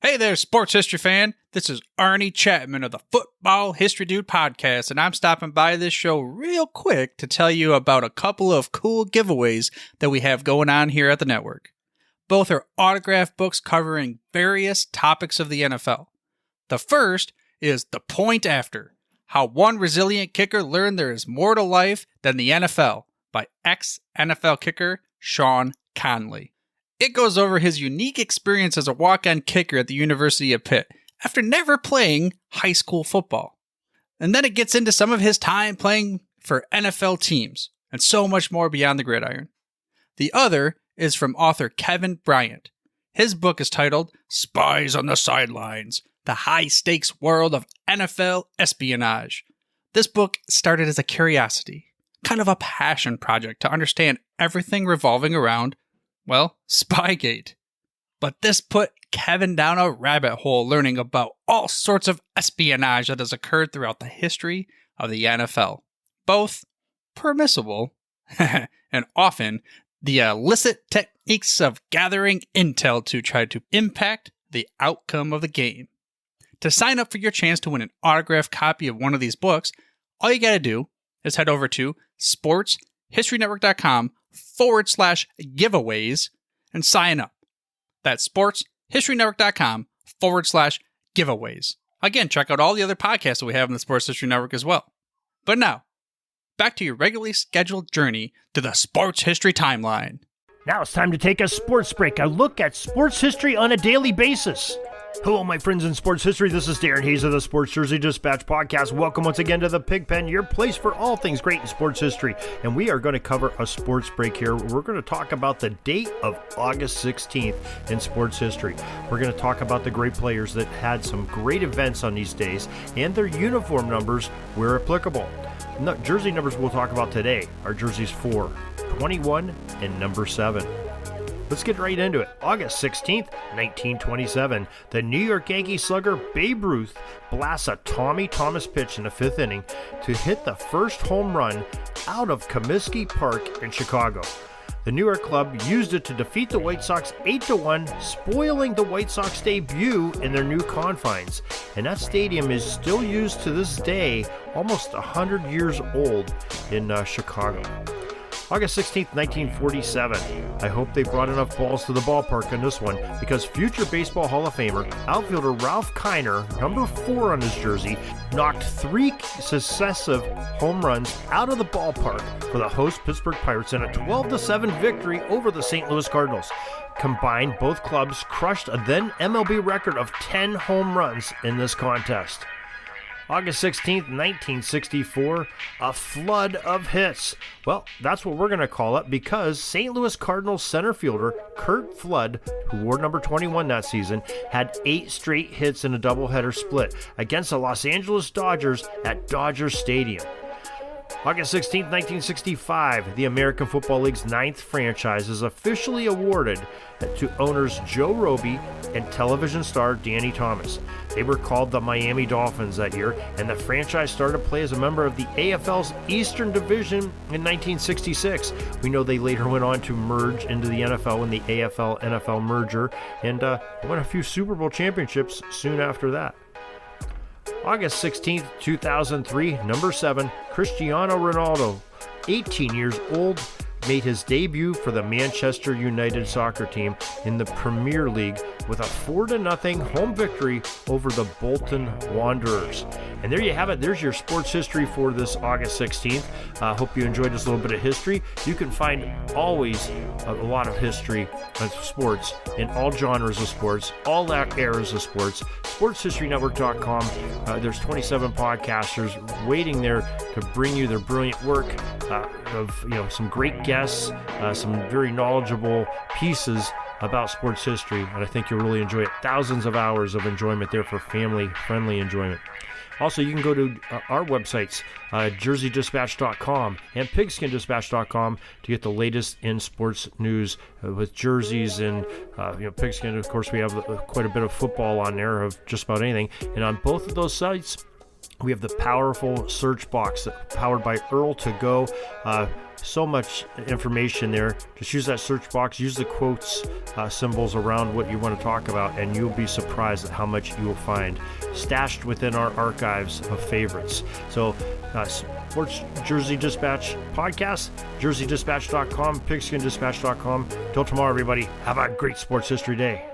Hey there, sports history fan. This is Arnie Chapman of the Football History Dude podcast, and I'm stopping by this show real quick to tell you about a couple of cool giveaways that we have going on here at the network. Both are autograph books covering various topics of the NFL. The first is The Point After: How One Resilient Kicker Learned There Is More to Life Than the NFL by ex-NFL kicker Sean Conley. It goes over his unique experience as a walk-on kicker at the University of Pitt after never playing high school football. And then it gets into some of his time playing for NFL teams and so much more beyond the gridiron. The other is from author Kevin Bryant. His book is titled Spies on the Sidelines: The High-Stakes World of NFL Espionage. This book started as a curiosity, kind of a passion project to understand everything revolving around, well, Spygate. But this put Kevin down a rabbit hole learning about all sorts of espionage that has occurred throughout the history of the NFL. Both permissible and often the illicit techniques of gathering intel to try to impact the outcome of the game. To sign up for your chance to win an autographed copy of one of these books, all you gotta do is head over to sportshistorynetwork.com/giveaways and sign up. That's sportshistorynetwork.com/giveaways. Again, check out all the other podcasts that we have in the Sports History Network as well. But now, back to your regularly scheduled journey to the sports history timeline. Now it's time to take a sports break, a look at sports history on a daily basis. Hello, my friends in sports history. This is Darren Hayes of the Sports Jersey Dispatch podcast. Welcome once again to the Pigpen, your place for all things great in sports history. And we are going to cover a sports break here. We're going to talk about the date of August 16th in sports history. We're going to talk about the great players that had some great events on these days and their uniform numbers where applicable. Jersey numbers we'll talk about today are jerseys 4, 21, and number 7. Let's get right into it. August 16th, 1927, the New York Yankees slugger Babe Ruth blasts a Tommy Thomas pitch in the 5th inning to hit the first home run out of Comiskey Park in Chicago. The New York club used it to defeat the White Sox 8-1, spoiling the White Sox debut in their new confines. And that stadium is still used to this day, almost 100 years old in Chicago. August 16th, 1947. I hope they brought enough balls to the ballpark on this one, because future Baseball Hall of Famer outfielder Ralph Kiner, number 4 on his jersey, knocked 3 successive home runs out of the ballpark for the host Pittsburgh Pirates in a 12-7 victory over the St. Louis Cardinals. Combined, both clubs crushed a then MLB record of 10 home runs in this contest. August 16th, 1964, a flood of hits. Well, that's what we're going to call it, because St. Louis Cardinals center fielder Curt Flood, who wore number 21 that season, had 8 straight hits in a doubleheader split against the Los Angeles Dodgers at Dodger Stadium. August 16th, 1965, the American Football League's 9th franchise is officially awarded to owners Joe Roby and television star Danny Thomas. They were called the Miami Dolphins that year, and the franchise started to play as a member of the AFL's Eastern Division in 1966. We know they later went on to merge into the NFL in the AFL-NFL merger, and won a few Super Bowl championships soon after that. August 16th, 2003, number 7, Cristiano Ronaldo, 18 years old, made his debut for the Manchester United soccer team in the Premier League with a 4-0 home victory over the Bolton Wanderers. And there you have it. There's your sports history for this August 16th. Hope you enjoyed this little bit of history. You can find always a lot of history of sports in all genres of sports, all eras of sports. SportsHistoryNetwork.com. There's 27 podcasters waiting there to bring you their brilliant work of some great guests, some very knowledgeable pieces about sports history, and I think you'll really enjoy it. Thousands of hours of enjoyment there for family-friendly enjoyment. Also, you can go to our websites, JerseyDispatch.com and PigskinDispatch.com to get the latest in sports news with jerseys and Pigskin. Of course, we have quite a bit of football on there, of just about anything. And on both of those sites, We have the powerful search box powered by Earl to Go. So much information there. Just use that search box, use the quotes, symbols around what you want to talk about, and you'll be surprised at how much you will find stashed within our archives of favorites. So, Sports Jersey Dispatch podcast, jerseydispatch.com, pigskindispatch.com. Till tomorrow, everybody, have a great sports history day.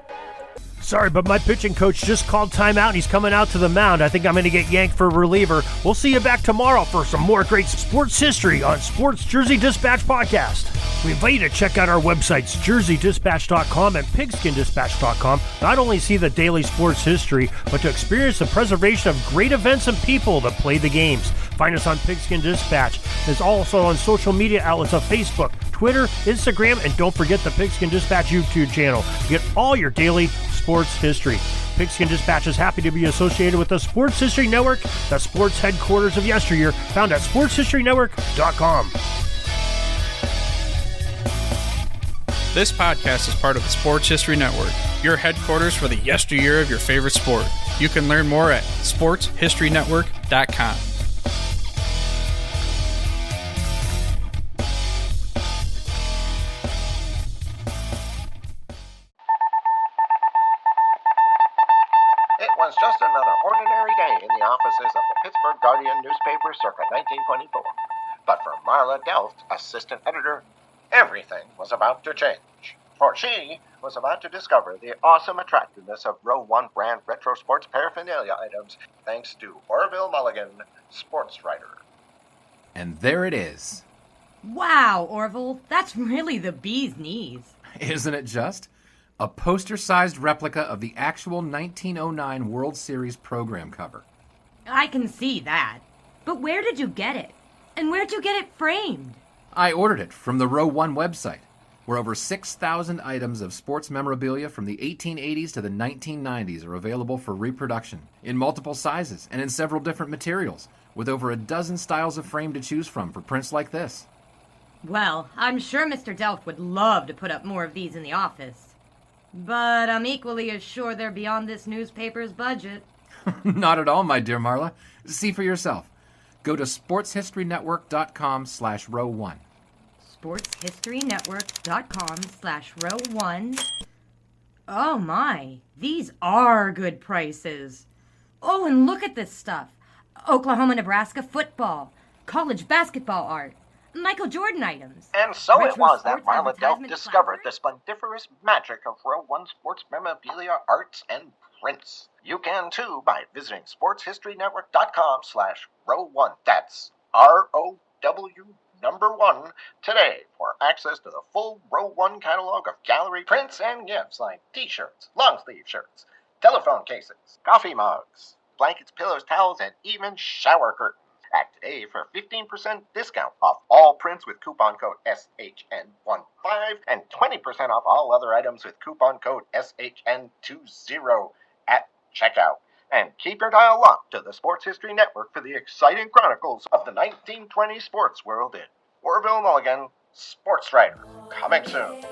Sorry, but my pitching coach just called timeout and he's coming out to the mound. I think I'm going to get yanked for a reliever. We'll see you back tomorrow for some more great sports history on Sports Jersey Dispatch Podcast. We invite you to check out our websites, jerseydispatch.com and pigskindispatch.com. Not only see the daily sports history, but to experience the preservation of great events and people that play the games. Find us on Pigskin Dispatch. It's also on social media outlets of Facebook, Twitter, Instagram, and don't forget the Pigskin Dispatch YouTube channel. Get all your daily sports history. Pigskin Dispatch is happy to be associated with the Sports History Network, the sports headquarters of yesteryear, found at sportshistorynetwork.com. This podcast is part of the Sports History Network, your headquarters for the yesteryear of your favorite sport. You can learn more at sportshistorynetwork.com. It was just another ordinary day in the offices of the Pittsburgh Guardian newspaper circa 1924. But for Marla Delft, assistant editor, everything was about to change. For she was about to discover the awesome attractiveness of Row 1 brand retro sports paraphernalia items thanks to Orville Mulligan, sports writer. And there it is. Wow, Orville, that's really the bee's knees. Isn't it just? A poster-sized replica of the actual 1909 World Series program cover. I can see that. But where did you get it? And where'd you get it framed? I ordered it from the Row 1 website, where over 6,000 items of sports memorabilia from the 1880s to the 1990s are available for reproduction, in multiple sizes and in several different materials, with over a dozen styles of frame to choose from for prints like this. Well, I'm sure Mr. Delft would love to put up more of these in the office. But I'm equally as sure they're beyond this newspaper's budget. Not at all, my dear Marla. See for yourself. Go to sportshistorynetwork.com/row1. sportshistorynetwork.com/row1. Oh my, these are good prices. Oh, and look at this stuff. Oklahoma-Nebraska football, college basketball art, Michael Jordan items. And so retro it was that sports Marla Delft advertisement discovered the placards. splendiferous magic of Row 1 sports memorabilia, arts, and prints. You can too by visiting sportshistorynetwork.com/row1. That's ROW1 today for access to the full Row 1 catalog of gallery prints and gifts like t-shirts, long-sleeve shirts, telephone cases, coffee mugs, blankets, pillows, towels, and even shower curtains. Act today for 15% discount off all prints with coupon code SHN15 and 20% off all other items with coupon code SHN20 at checkout. And keep your dial locked to the Sports History Network for the exciting chronicles of the 1920 sports world in Orville Mulligan, sports writer. Coming soon.